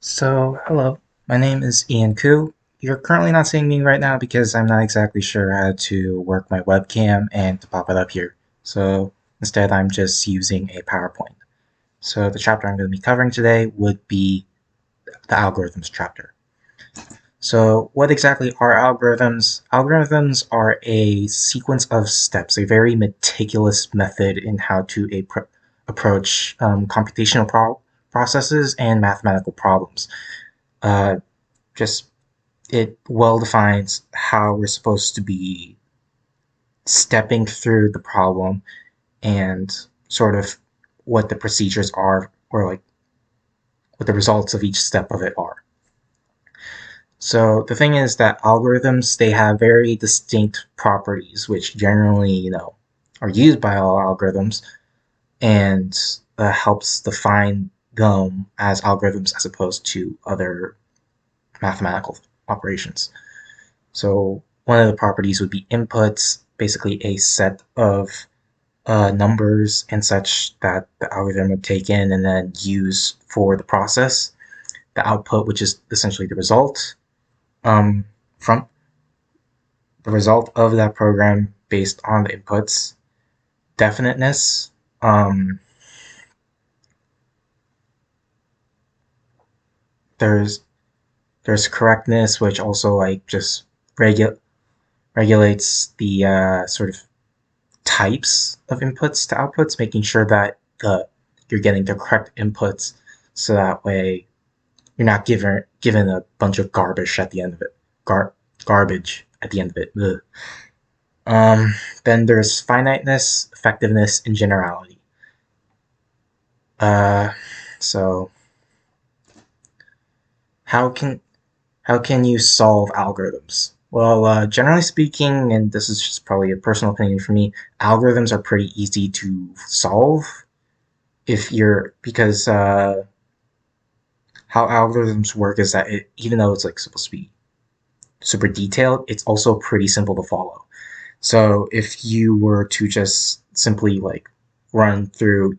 Hello, my name is Ian Koo. You're currently not seeing me right now because I'm not exactly sure how to work my webcam and to pop it up here. So instead, I'm just using a PowerPoint. So the chapter I'm going to be covering today would be the algorithms chapter. So what exactly are algorithms? Algorithms are a sequence of steps, a very meticulous method in how to approach computational processes and mathematical problems. Uh, just it well defines how we're supposed to be stepping through the problem and sort of what the procedures are or like what the results of each step of it are. So the thing is that algorithms, they have very distinct properties which generally, are used by all algorithms and helps define them as algorithms as opposed to other mathematical operations. So one of the properties would be inputs, basically a set of numbers and such that the algorithm would take in and then use for the process. The output, which is essentially the result from the result of that program based on the inputs. Definiteness. Um, there's there's correctness, which also like just regulates the sort of types of inputs to outputs, making sure that you're getting the correct inputs, so that way you're not given a bunch of garbage at the end of it. Garbage at the end of it. Ugh. Then there's finiteness, effectiveness, and generality. Uh, so how can how can you solve algorithms? Well, generally speaking, and this is just probably a personal opinion for me, algorithms are pretty easy to solve if you're because how algorithms work is that even though it's like supposed to be super detailed, it's also pretty simple to follow. So if you were to just simply like run through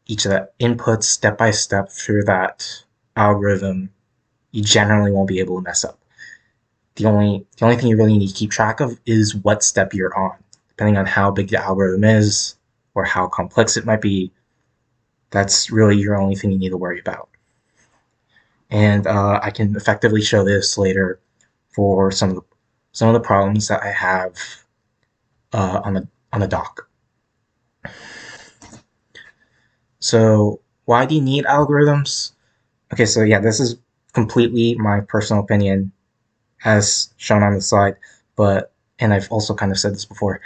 each of the inputs step by step through that algorithm, you generally won't be able to mess up. The only thing you really need to keep track of is what step you're on. Depending on how big the algorithm is or how complex it might be, that's really your only thing you need to worry about. And I can effectively show this later for some of the problems that I have on the dock. So why do you need algorithms? Okay, so yeah, this is completely my personal opinion as shown on the slide, but and I've also kind of said this before,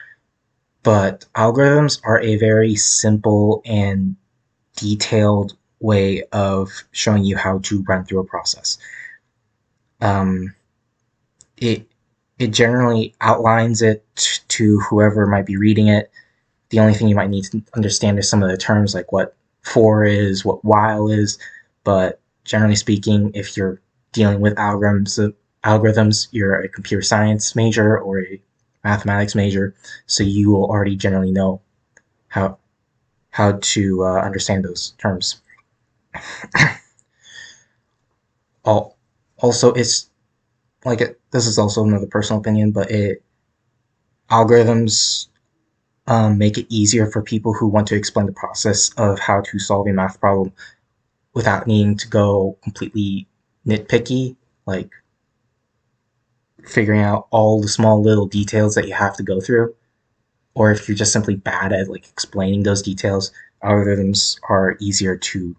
but algorithms are a very simple and detailed way of showing you how to run through a process. Um, it it generally outlines it to whoever might be reading it. The only thing you might need to understand is some of the terms like what for is, what while is, but generally speaking, if you're dealing with algorithms, you're a computer science major or a mathematics major, so you will already generally know how to understand those terms. Also, it's like this is also another personal opinion, but algorithms make it easier for people who want to explain the process of how to solve a math problem without needing to go completely nitpicky, like figuring out all the small little details that you have to go through. Or if you're just simply bad at like explaining those details, algorithms are easier to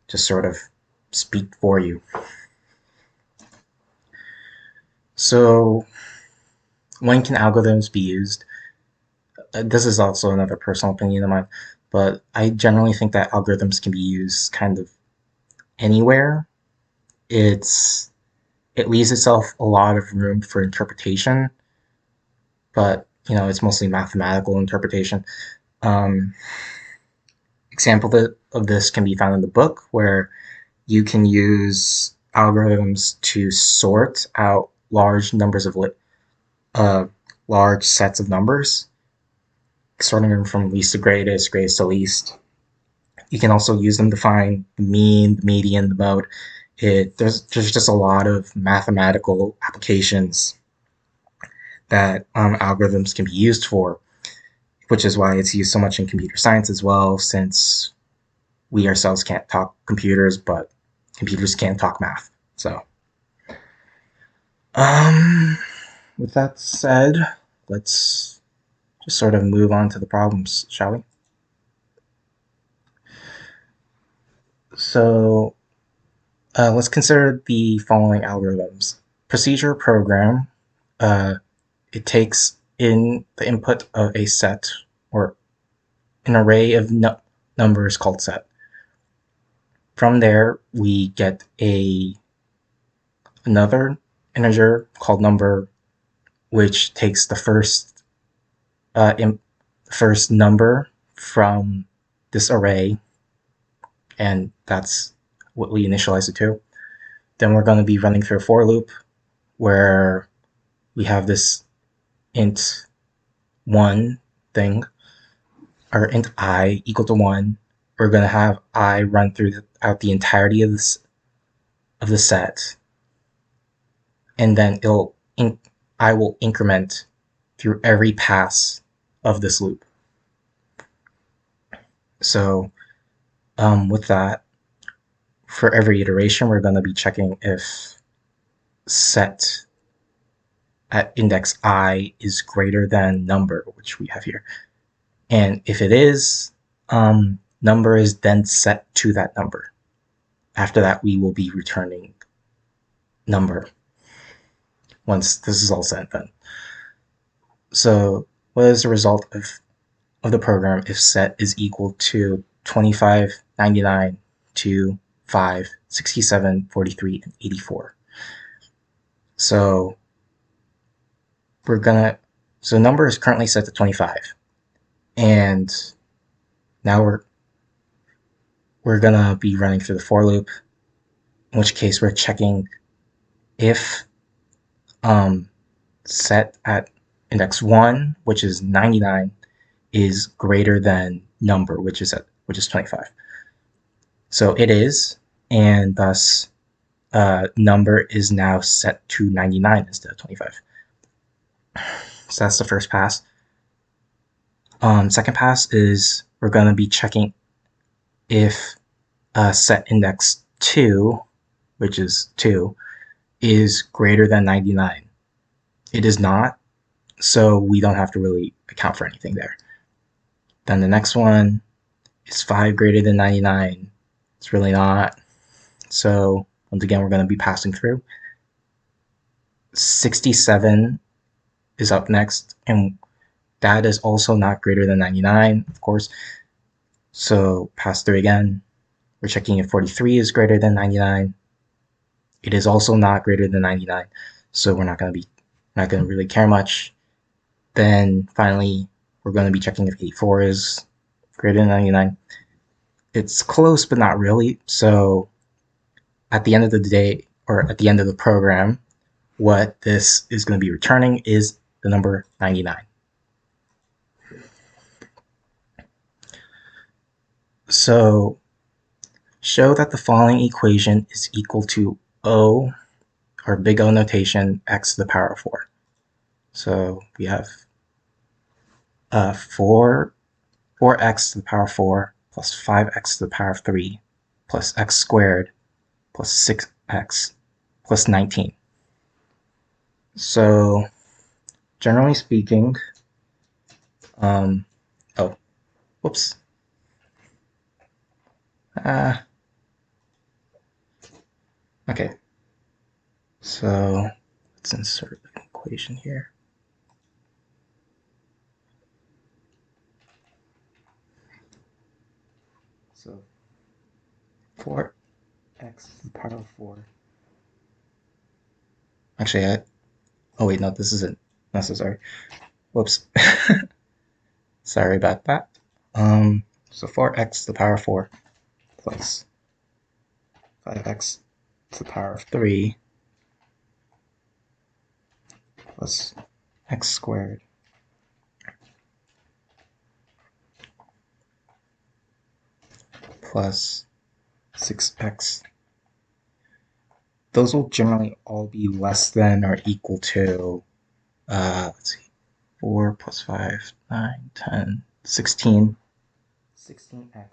just sort of speak for you. So when can algorithms be used? This is also another personal opinion of mine, but I generally think that algorithms can be used kind of anywhere. It's it leaves itself a lot of room for interpretation, but it's mostly mathematical interpretation. Um, Example of this can be found in the book, where you can use algorithms to sort out large numbers of uh, large sets of numbers, sorting them from least to greatest, greatest to least. You can also use them to find the mean, the median, the mode. There's just a lot of mathematical applications that algorithms can be used for, which is why it's used so much in computer science as well, since we ourselves can't talk computers, but computers can talk math. So, um, with that said, let's just sort of move on to the problems, shall we? So, let's consider the following algorithms. Procedure program, uh, it takes in the input of a set or an array of numbers called set. From there, we get another integer called number, which takes the first number from this array, and that's what we initialize it to. Then we're going to be running through a for loop where we have this int 1 thing, or int I equal to 1. We're going to have I run throughout the entirety of the set, and then I will increment through every pass of this loop. So with that, for every iteration, we're going to be checking if set at index I is greater than number, which we have here. And if it is, number is then set to that number. After that, we will be returning number once this is all said and done. So what is the result of the program if set is equal to 25, 99, 2, 5, 67, 43, and 84? So number is currently set to 25, and now we're gonna be running through the for loop, in which case we're checking if set at index 1, which is 99, is greater than number, which is 25. So it is, and thus number is now set to 99 instead of 25. So that's the first pass. Second pass is we're going to be checking if set index 2, which is 2, is greater than 99. It is not, so we don't have to really account for anything there. Then the next one is 5 greater than 99. It's really not. So once again, we're going to be passing through. 67 is up next, and that is also not greater than 99, of course. So pass through again. We're checking if 43 is greater than 99. It is also not greater than 99, so we're not going to really care much. Then finally, we're going to be checking if 84 is greater than 99. It's close, but not really. So at the end of the day, or at the end of the program, what this is going to be returning is the number 99. So show that the following equation is equal to O, or big O notation, x to the power of 4. So we have 4x to the power of 4 plus 5x to the power of 3 plus x squared plus 6x plus 19. So generally speaking, oh, whoops. Okay, so let's insert an equation here. So 4x to the power of 4. Actually, oh wait, no, this isn't necessary. Whoops. Sorry about that. So 4x to the power of 4 plus 5x to the power of 3 plus x squared plus 6x those will generally all be less than or equal to, let's see, 4 plus 5, 9, 10, 16. 16x,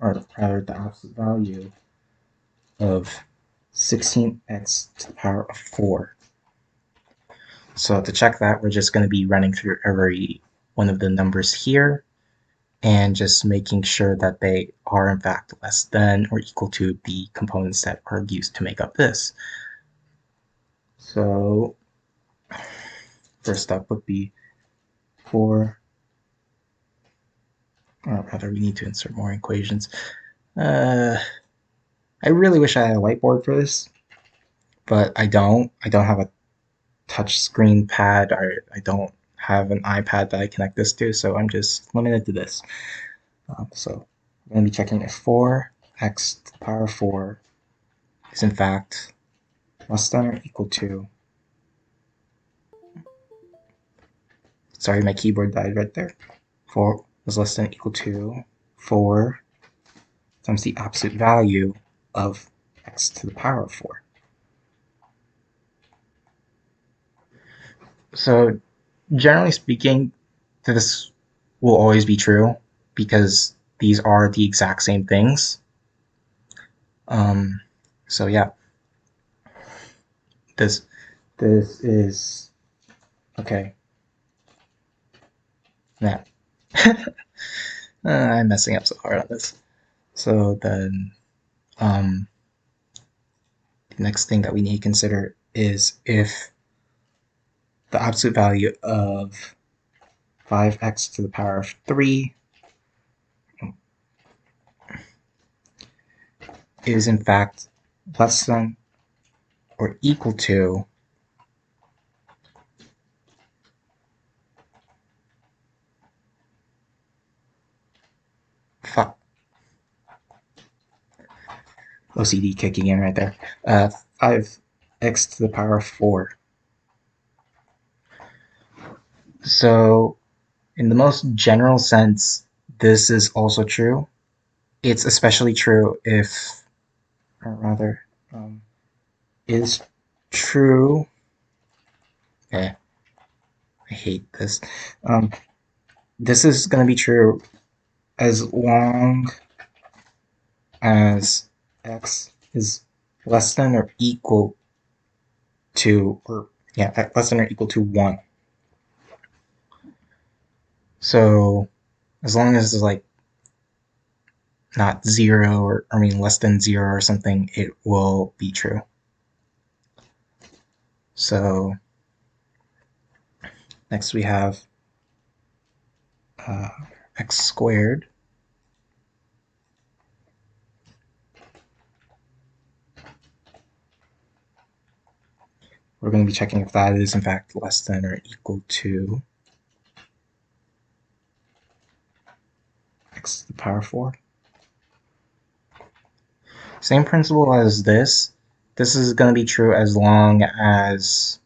or rather the absolute value of 16x to the power of 4. So to check that, we're just going to be running through every one of the numbers here and just making sure that they are in fact less than or equal to the components that are used to make up this. So first up would be 4, or rather we need to insert more equations. I really wish I had a whiteboard for this, but I don't. I don't have a touch screen pad, or I don't have an iPad that I connect this to, so I'm just limited to this. So I'm going to be checking if 4x to the power of 4 is in fact less than or equal to, sorry, my keyboard died right there. 4 is less than or equal to 4 times the absolute value of x to the power of 4. So generally speaking, this will always be true because these are the exact same things. Um, so yeah, this this is okay. Now I'm messing up so hard on this. So then the next thing that we need to consider is if the absolute value of 5x to the power of 3 is in fact less than or equal to 5, OCD kicking in right there, 5x to the power of 4. So in the most general sense, this is also true. It's especially true if, or rather, is true. Eh, I hate this. This is going to be true as long as x is less than or equal to, or yeah, less than or equal to 1. So as long as it's like not 0, or I mean less than 0 or something, it will be true. So next we have x squared. We're going to be checking if that is in fact less than or equal to x to the power 4. Same principle as this. This is going to be true as long as,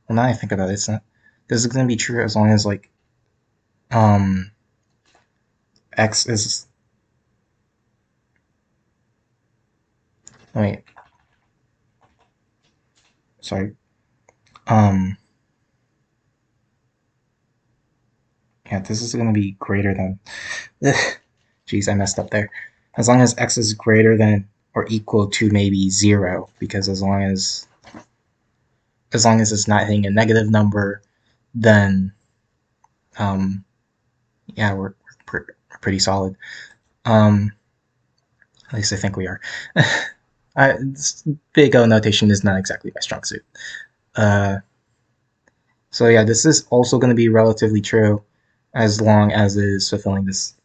well, now I think about it, it's not, this is going to be true as long as like x is, wait, sorry, yeah, this is going to be greater than, jeez, I messed up there. As long as x is greater than or equal to maybe 0, because as long as it's not hitting a negative number, then yeah, we're pretty solid. At least I think we are. Big O notation is not exactly my strong suit. So yeah, this is also going to be relatively true as long as it is fulfilling this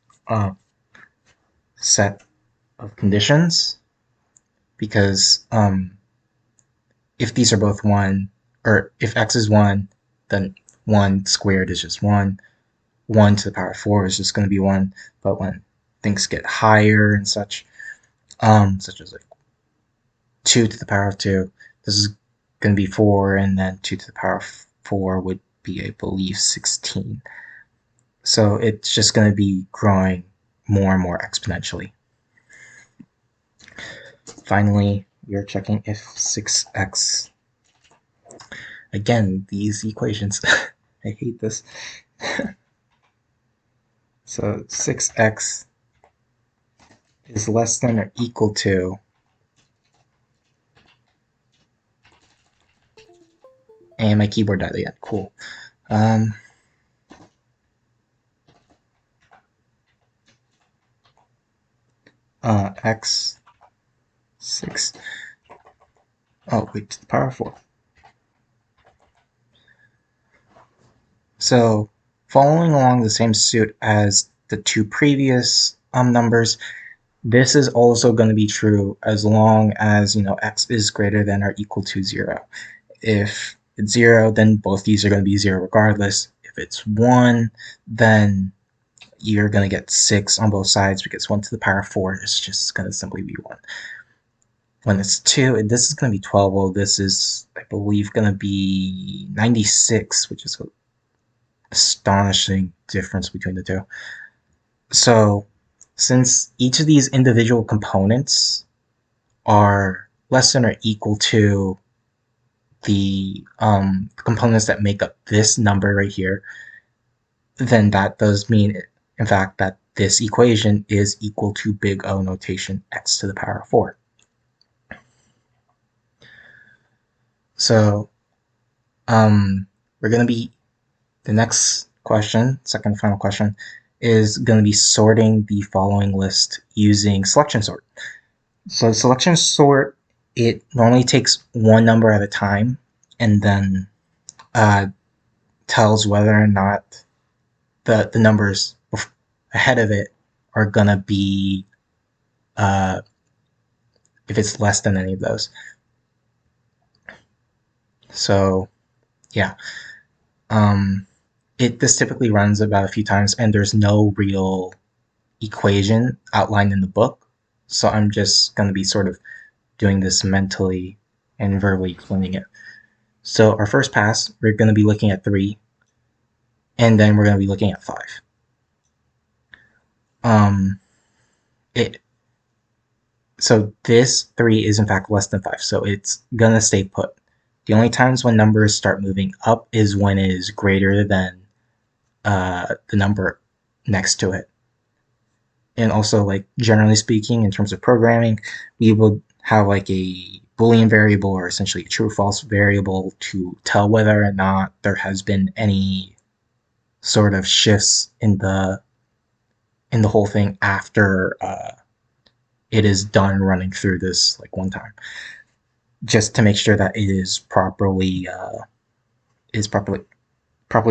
set of conditions, because if these are both 1, or if x is 1, then 1 squared is just 1. 1 to the power of 4 is just going to be 1. But when things get higher and such as like 2 to the power of 2, this is going to be 4, and then 2 to the power of 4 would be, I believe, 16. So it's just going to be growing more and more exponentially. Finally, we are checking if 6x, again, these equations, I hate this. So 6x is less than or equal to and my keyboard died again. Cool. X 6. Oh, wait, to the power of 4. So, following along the same suit as the two previous numbers, this is also going to be true as long as, x is greater than or equal to 0. If it's 0, then both these are going to be 0 regardless. If it's 1, then you're going to get 6 on both sides because 1 to the power of 4 is just going to simply be 1. When it's 2, this is going to be 12. Well, this is, I believe, going to be 96, which is an astonishing difference between the two. So, since each of these individual components are less than or equal to the components that make up this number right here, then that does mean, in fact, that this equation is equal to big O notation x to the power of 4. So we're going to be, the next question, second and final question, is going to be sorting the following list using selection sort. So selection sort, it normally takes one number at a time and then tells whether or not the numbers ahead of it are going to be, if it's less than any of those. So yeah, this typically runs about a few times and there's no real equation outlined in the book. So I'm just going to be sort of doing this mentally and verbally explaining it. So our first pass, we're going to be looking at 3, and then we're going to be looking at 5. So this 3 is in fact less than 5, so it's going to stay put. The only times when numbers start moving up is when it is greater than the number next to it. And also, like, generally speaking, in terms of programming, we would have like a Boolean variable or essentially a true false variable to tell whether or not there has been any sort of shifts in the whole thing after it is done running through this like one time, just to make sure that it is properly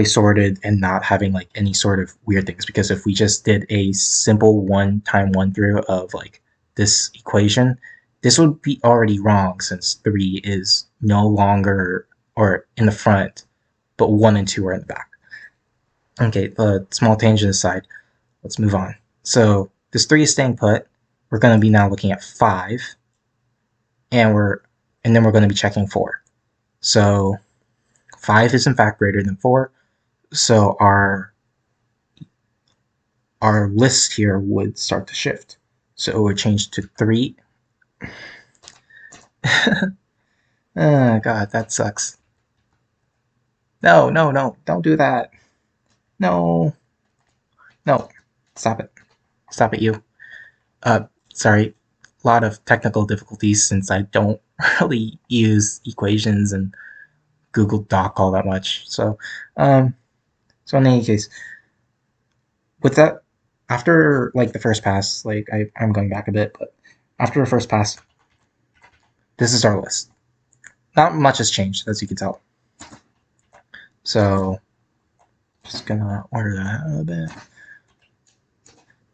sorted and not having like any sort of weird things. Because if we just did a simple one-time one-through of like this equation, this would be already wrong since 3 is no longer or in the front, but 1 and 2 are in the back. Okay, the small tangent aside, let's move on. So this 3 is staying put. We're going to be now looking at 5, and then we're going to be checking 4. So 5 is in fact greater than 4. So our list here would start to shift. So it would change to 3. Oh, God, that sucks. No, no, no, don't do that. No. No. Stop it. Stop it, you. Sorry. A lot of technical difficulties since I don't really use equations and Google Doc all that much. So in any case, with that, after like the first pass, like I'm going back a bit, but after the first pass, this is our list. Not much has changed, as you can tell. So just gonna order that a bit.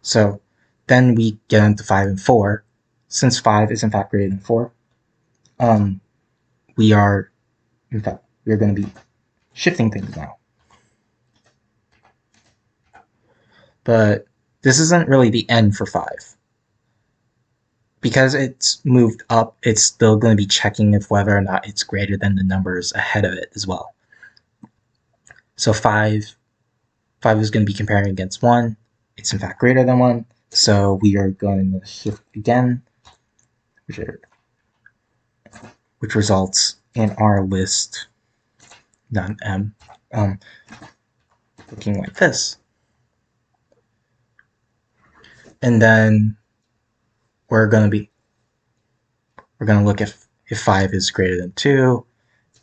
So then we get into 5 and 4. Since 5 is in fact greater than 4, we're going to be shifting things now. But this isn't really the end for 5. Because it's moved up, it's still going to be checking if whether or not it's greater than the numbers ahead of it as well. So 5 is going to be comparing against 1. It's in fact greater than 1. So we are going to shift again. which results in our list, not M, looking like this. And then we're going to look if 5 is greater than 2,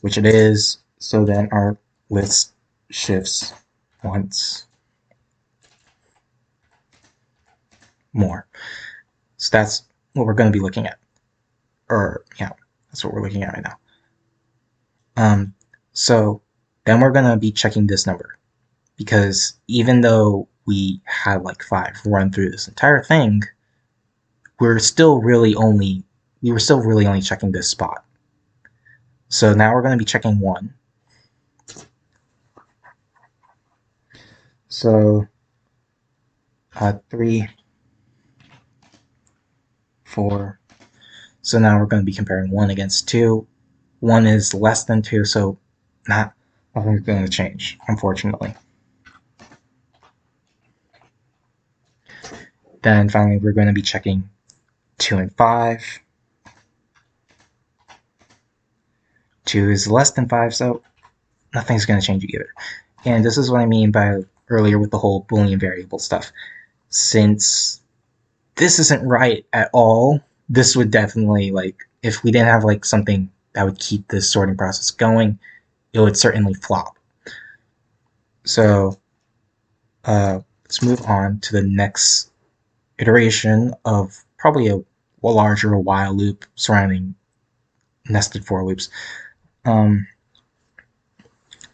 which it is. So then our list shifts once more. So that's what we're going to be looking at. Or, yeah, that's what we're looking at right now. So then we're going to be checking this number, because even though we had like 5 run through this entire thing, we were still really only checking this spot. So now we're going to be checking 1. So 3, 4. So now we're going to be comparing 1 against 2. 1 is less than 2, so nothing's going to change, unfortunately. Then finally, we're going to be checking 2 and 5. 2 is less than 5, so nothing's going to change either. And this is what I mean by earlier with the whole Boolean variable stuff. Since this isn't right at all, this would definitely, like, if we didn't have like something that would keep this sorting process going, it would certainly flop. So let's move on to the next iteration of probably a larger while loop surrounding nested for loops.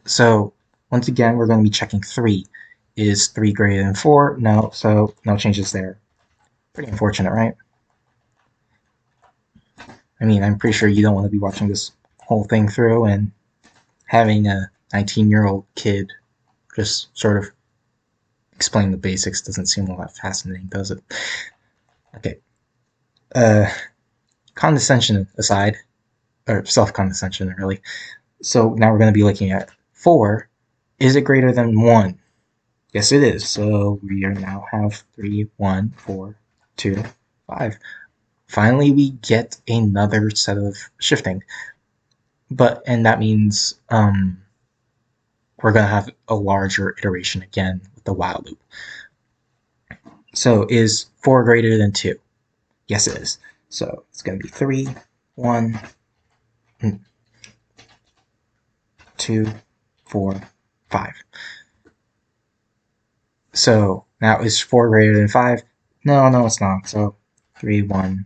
So once again, we're going to be checking 3. Is 3 greater than 4? No, so no changes there. Pretty unfortunate, right? I mean, I'm pretty sure you don't want to be watching this whole thing through and having a 19-year-old kid just sort of explain the basics doesn't seem all that fascinating, does it? Okay. Condescension aside, or self-condescension, really. So now we're going to be looking at 4. Is it greater than 1? Yes, it is. So we now have 3, 1, 4, 2, 5. Finally, we get another set of shifting. And that means we're going to have a larger iteration again with the while loop. So is 4 greater than 2? Yes, it is. So it's going to be 3, 1, 2, 4, 5. So now is 4 greater than 5? No, it's not. So 3, 1,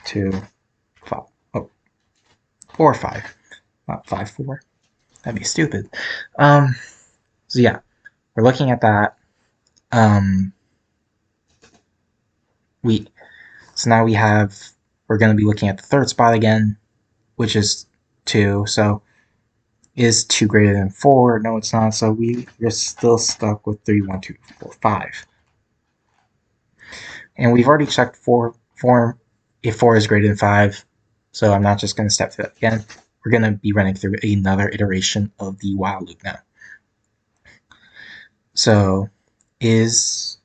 2, 5. Oh, 4, 5. Not 5, 4. That'd be stupid. So yeah, we're looking at that. So now we're going to be looking at the third spot again, which is 2. So is 2 greater than 4? No, it's not. So we're still stuck with 3, 1, 2, 4, 5. And we've already checked if 4 is greater than 5. So I'm not just going to step through that again. We're going to be running through another iteration of the while loop now. So is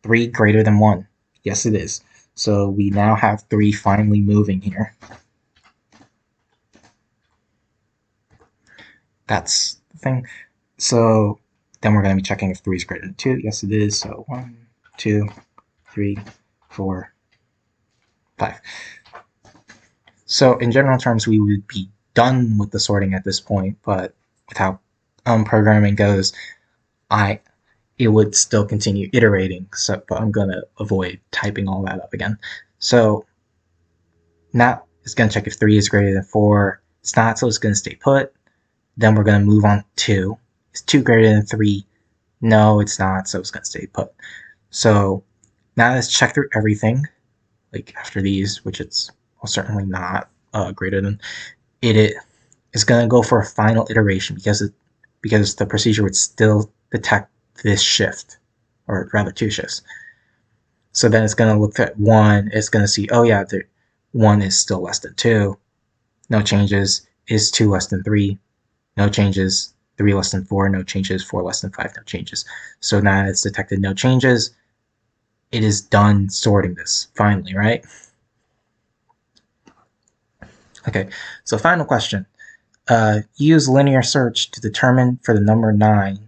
3 greater than 1? Yes, it is. So we now have 3 finally moving here. That's the thing. So then we're going to be checking if 3 is greater than 2. Yes, it is. So 1, 2, 3, 4, 5. So in general terms, we would be done with the sorting at this point, but with how programming goes, it would still continue iterating, but I'm going to avoid typing all that up again. So now it's going to check if 3 is greater than 4. It's not, so it's going to stay put. Then we're going to move on to 2. Is 2 greater than 3? No, it's not, so it's going to stay put. So now let's check through everything, like after these, which it's certainly not greater than. It is going to go for a final iteration because the procedure would still detect this shift, or rather 2 shifts. So then it's going to look at 1. It's going to see, oh yeah, 1 is still less than 2. No changes. Is 2 less than 3? No changes. 3 less than 4? No changes. 4 less than 5? No changes. So now it's detected no changes. It is done sorting this, finally, right? Okay, so final question. Use linear search to determine for the number 9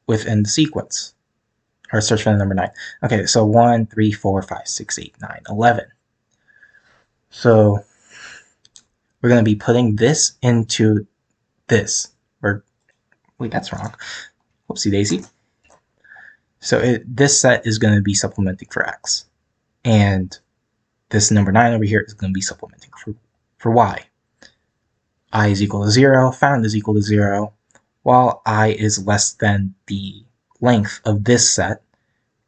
within the sequence. Or search for the number 9. Okay, so 1, 3, 4, 5, 6, 8, 9, 11. So we're going to be putting this into this. Or, wait, that's wrong. Whoopsie daisy. So this set is going to be supplementing for x. And this number 9 over here is going to be supplementing for y. I is equal to 0, found is equal to 0, while I is less than the length of this set,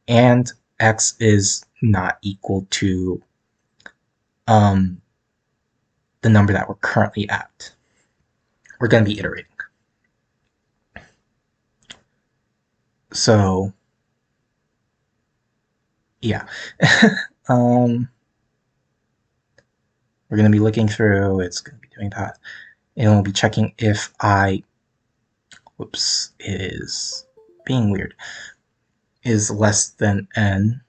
and x is not equal to the number that we're currently at. We're going to be iterating. So, yeah. We're going to be looking through, it's going to be doing that, and we'll be checking if I, is being weird, is less than n.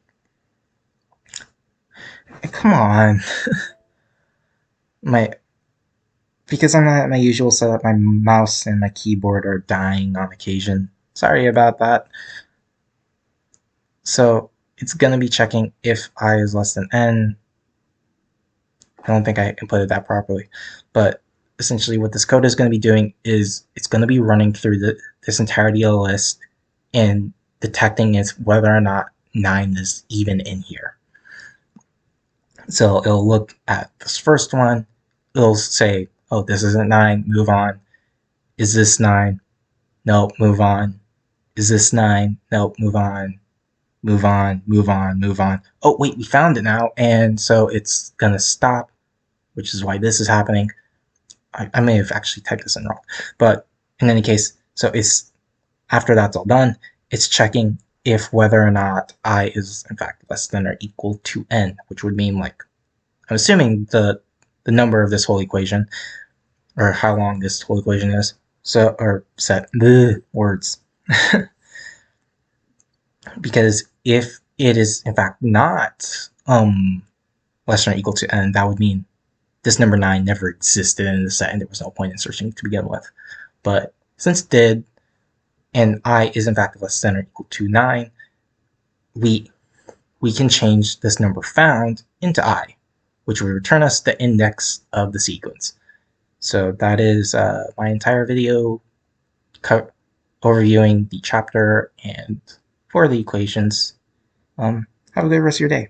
Come on. Because I'm not at my usual setup, my mouse and my keyboard are dying on occasion. Sorry about that. So it's going to be checking if I is less than n. I don't think I inputted that properly. But essentially what this code is going to be doing is it's going to be running through this entirety of the list and detecting whether or not 9 is even in here. So it'll look at this first one. It'll say, oh, this isn't 9, move on. Is this 9? Nope, move on. Is this 9? Nope, move on. Move on, move on, move on. Oh, wait, we found it now. And so it's going to stop, which is why this is happening. I may have actually typed this in wrong. But in any case, so it's after that's all done, it's checking if whether or not I is in fact less than or equal to n, which would mean, like, I'm assuming the number of this whole equation, or how long this whole equation is. So, or set the words. Because if it is in fact not less than or equal to n, that would mean this number 9 never existed in the set and there was no point in searching to begin with. But since it did, and I is in fact less than or equal to 9, we can change this number found into I, which will return us the index of the sequence. So that is my entire video overviewing the chapter and for the equations. Have a good rest of your day.